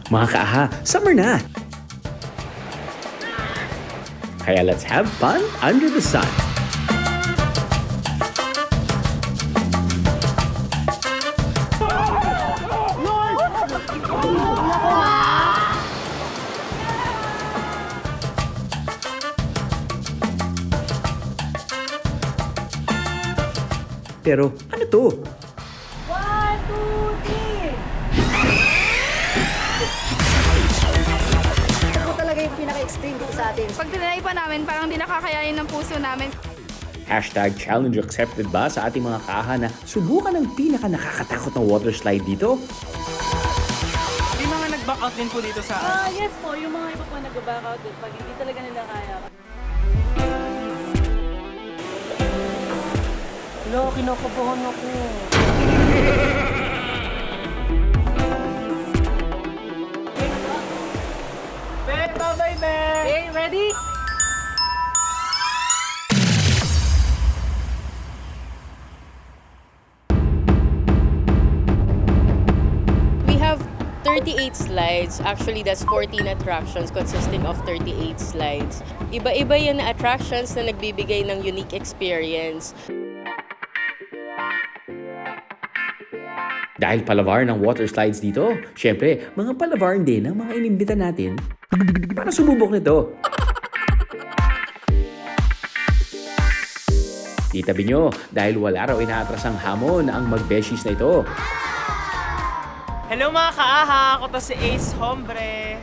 Mga kaaha, summer na! Kaya let's have fun under the sun. Pero ano to? 1, 2, 3! Ako talaga yung pinaka-extreme dito sa atin. Pag tinanay pa namin, parang di nakakayanin ng puso namin. Hashtag challenge accepted ba sa ating mga kaaha na subukan ang pinaka nakakatakot na water slide dito? May mga nag-back out din po dito sa... Yes po, yung mga iba po nag-back out din pag hindi talaga nila kaya. Hello, kinakabahan ako. Bye-bye, be! Okay, ready? We have 38 slides. Actually, that's 14 attractions consisting of 38 slides. Iba-iba yan na attractions na nagbibigay ng unique experience. Dahil palavar ng water slides dito, syempre, mga palavar din ang mga inimbita natin para sumubok nito. Di tabi nyo, dahil wala raw inaatrasang hamon ang magbeshis na ito. Hello mga kaaha! Ako to si Ace Hombre.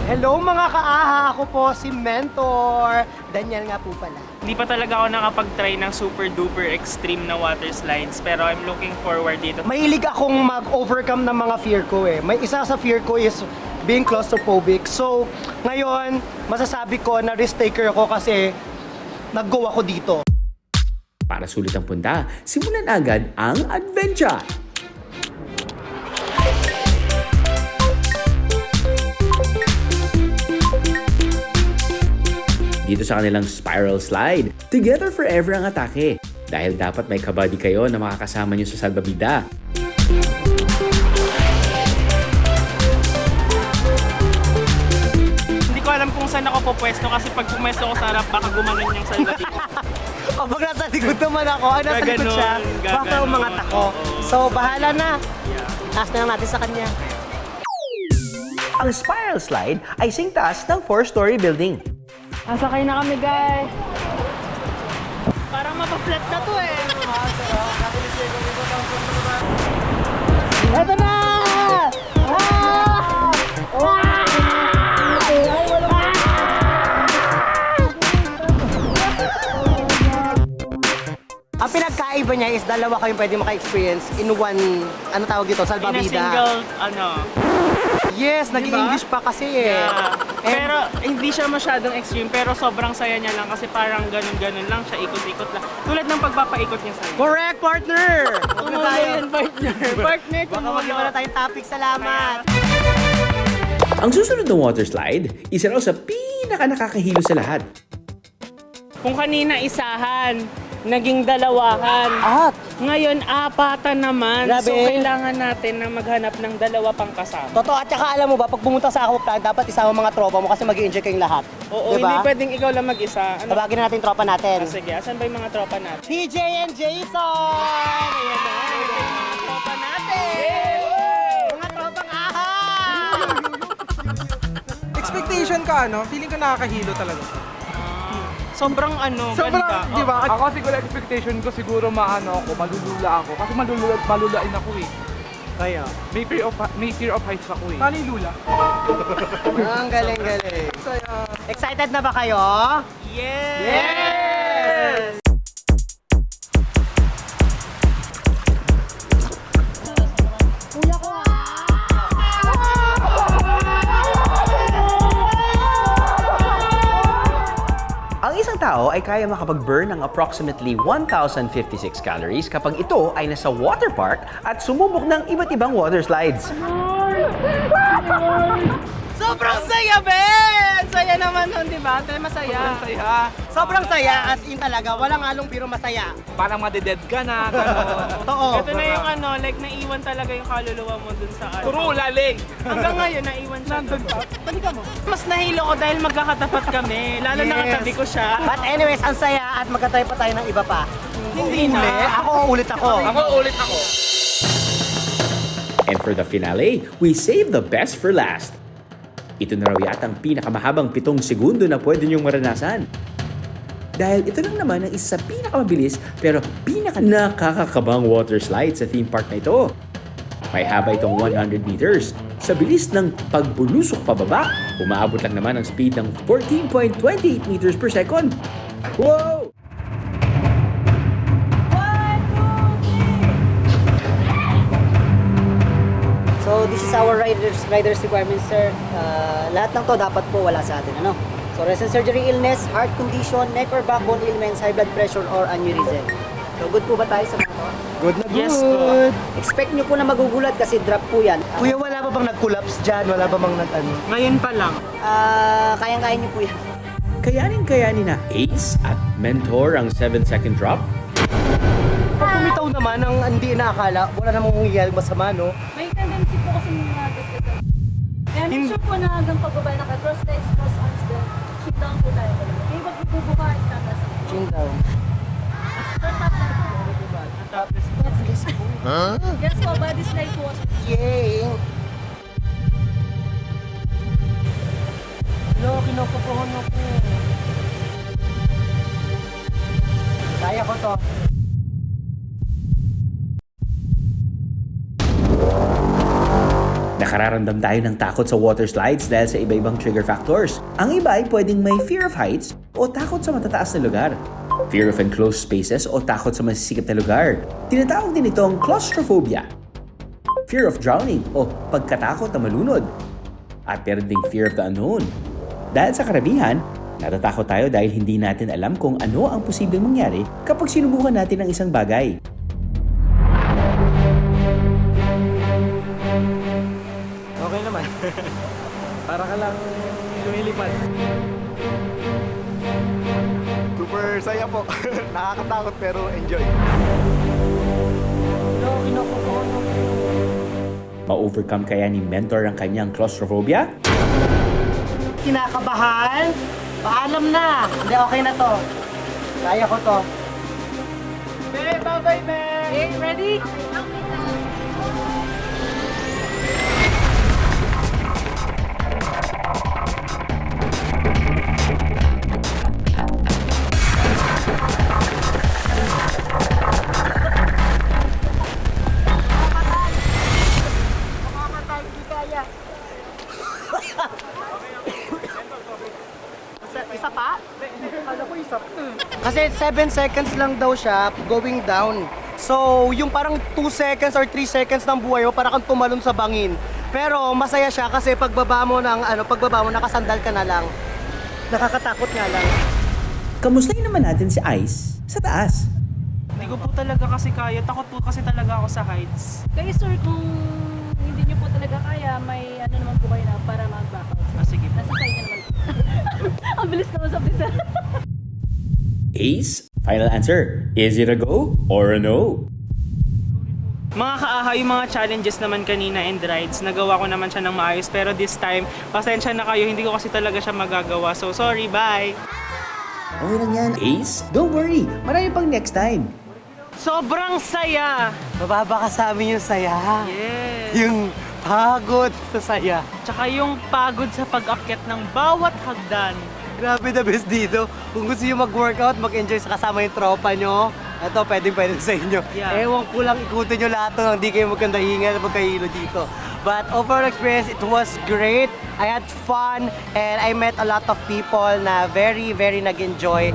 Hello mga kaaha, ako po si Mentor. Daniel nga po pala. Hindi pa talaga ako nakapag-try ng super duper extreme na water slides, pero I'm looking forward dito. Mahilig akong mag-overcome ng mga fear ko eh. May isa sa fear ko is being claustrophobic. So, ngayon, masasabi ko na risk taker ako kasi nag-go ako dito. Para sulit ang punta, simulan agad ang adventure! Dito sa kanilang spiral slide, together forever ang atake. Dahil dapat may kabady kayo na makakasama nyo sa salbabida. Hindi ko alam kung saan ako pupwesto kasi pag pumwesto ako sa harap, baka gumanon yung salbabida. O pag nasa likod naman ako, nasa likod Gaganon, siya, baka gaganon. umangat ako. So, bahala na. Taas na lang natin sa kanya. Ang spiral slide ay singtaas ng 4-story building. Nasakay na kami, guys. Parang mapaflat na to eh. Eto na! Ang pinagkaiba niya is dalawa kayong pwede maka-experience in one, ano tawag dito, In a salbabida. single, ano. Yes, naging Diba? English pa kasi eh. Yeah. And- Pero hindi siya masyadong extreme, pero sobrang saya niya lang kasi parang ganun-ganun lang siya, ikot-ikot lang. Tulad ng pagpapaikot niya sa'yo. Correct, partner! Huwag na tayo. partner. Partner, Baka mag-iba na tayong topic. Salamat! Ang susunod na water slide, isa raw sa pinaka-nakakahilo sa lahat. Kung kanina isahan, naging dalawahan. At, Ngayon, apatan naman. Grabe. So, kailangan natin na maghanap ng dalawa pang kasama. totoo, at saka alam mo ba, pag pumunta sa Aquaplan, dapat isama mga tropa mo kasi mag-i-enjoy kayong lahat. Oo, Diba? hindi pwedeng ikaw lang mag-isa. Ano? Tawagin na natin yung tropa natin. Sige, asan ba yung mga tropa natin? TJ and Jason! Ayan na. Mga tropa natin! Mga tropang aha! Expectation ka, ano? Feeling ko nakakahilo talaga. Sobrang ano, Sobrang, ganda. di ba? Ako siguro expectation ko siguro maano ako, malulula ako. Kasi malulain ako eh. Kaya. May fear of heights ako eh. Paano yung lula? Ang galing-galing. Kaya... Excited na ba kayo? Yes! Yes! Ang isang tao ay kaya makapag-burn ng approximately 1,056 calories kapag ito ay nasa water park at sumubok ng iba't ibang water slides. Sobrang saya, Ben! Saya naman nun, di ba? Tayo masaya. Sobrang saya, as in talaga. Walang halong biro masaya. Parang madeded ka na, gano'n. Totoo. Ito na yung ano, like naiwan talaga yung kaluluwa mo dun sa ano. True, laling. Hanggang ngayon, naiwan siya. Nandun pa. Balikan mo. Mas nahilo ko dahil magkakatapat kami. Lalo na katabi ko siya. But anyways, ang saya at magkatay pa tayo ng iba pa. Hindi na. Ulit ako. Ulit ako. And for the finale, we save the best for last. Ito na raw yata ang pinakamahabang 7 segundo na pwede niyong maranasan. Dahil ito lang naman ang isa sa pinakamabilis pero nakakakabang water slide sa theme park na ito. May haba itong 100 meters. Sa bilis ng pagbulusok pababa, umaabot lang naman ang speed ng 14.28 meters per second. Wow! So this is our riders requirements, sir. Lahat ng to dapat po wala sa atin, ano? So recent surgery illness, heart condition, neck or backbone ailments, high blood pressure or aneurysm. So good po ba tayo sa mga to? Good na good. Yes po. Expect nyo po na magugulat kasi drop po yan. Kuya, wala ba bang nag-collapse dyan? Wala ba bang nag-ano? Ngayon pa lang. Kayang-kaya nyo po yan. Kayanin na Ace at Mentor ang 7-second drop. Pag kumitaw naman ang hindi inaakala, wala namang mangyayari masama, no? May tendency po kasi mga gasgasan. Kaya make sure po na hanggang pagbaba naka-cross legs, cross arms down. Chin down po tayo. Kaya pag bubuka, itatas. Chin down. Yes po, body slide po. Yay! Hello, kinukupuhon ako. Kaya ko to. Nakararamdam tayo ng takot sa water slides dahil sa iba-ibang trigger factors. Ang iba ay pwedeng may fear of heights o takot sa matataas na lugar. Fear of enclosed spaces o takot sa masisikip na lugar. Tinatawag din itong claustrophobia. Fear of drowning o pagkatakot na malunod. At meron ding fear of the unknown. Dahil sa karamihan, natatakot tayo dahil hindi natin alam kung ano ang posibleng mangyari kapag sinubukan natin ang isang bagay. Okay naman. Para ka lang lumilipad. Super saya po. Nakakatakot pero enjoy. Hello, kinukupuhon ako. Ma-overcome kaya ni Mentor ang kanyang claustrophobia? Kinakabahan? Paalam na. Hindi, okay na to. Kaya ko to. Bye-bye, Ben! Okay, ready? Isa pa? Kala ko isa. Kasi 7 seconds lang daw siya going down. So, yung parang 2 seconds or 3 seconds ng buhay mo, parang kang tumalon sa bangin. Pero masaya siya kasi pagbaba mo nakasandal ka na lang. Nakakatakot nga lang. Kamustahin naman natin si Ice sa taas. Hindi ko po talaga kasi kaya. Takot po kasi talaga ako sa heights. Kayo sir, kung hindi nyo po talaga kaya, may ano naman po kayo na para mag-back out. Sige po. Nasa side nyo naman po. Ang bilis naman sa bisa. Ace, final answer. Is it a go or a no? Mga kaaha, yung mga challenges naman kanina and rides, nagawa ko naman siya ng maayos. Pero this time, pasensya na kayo, hindi ko kasi talaga siya magagawa. So, sorry, bye! Okay lang yan, Ace. Don't worry, marami pang next time. Sobrang saya! Mababa ka sa amin yung saya. Yes! Yung pagod sa saya. Tsaka yung pagod sa pag-akyat ng bawat hagdan. Grabe the best dito. Kung gusto nyo mag-workout, mag-enjoy sa kasama yung tropa nyo, ito, pwede sa inyo. Yeah. Ewan ko lang, ikutin nyo lahat to, hindi kayo magkandahingan na magkahilo dito. But overall experience, it was great. I had fun and I met a lot of people na very, very nag-enjoy.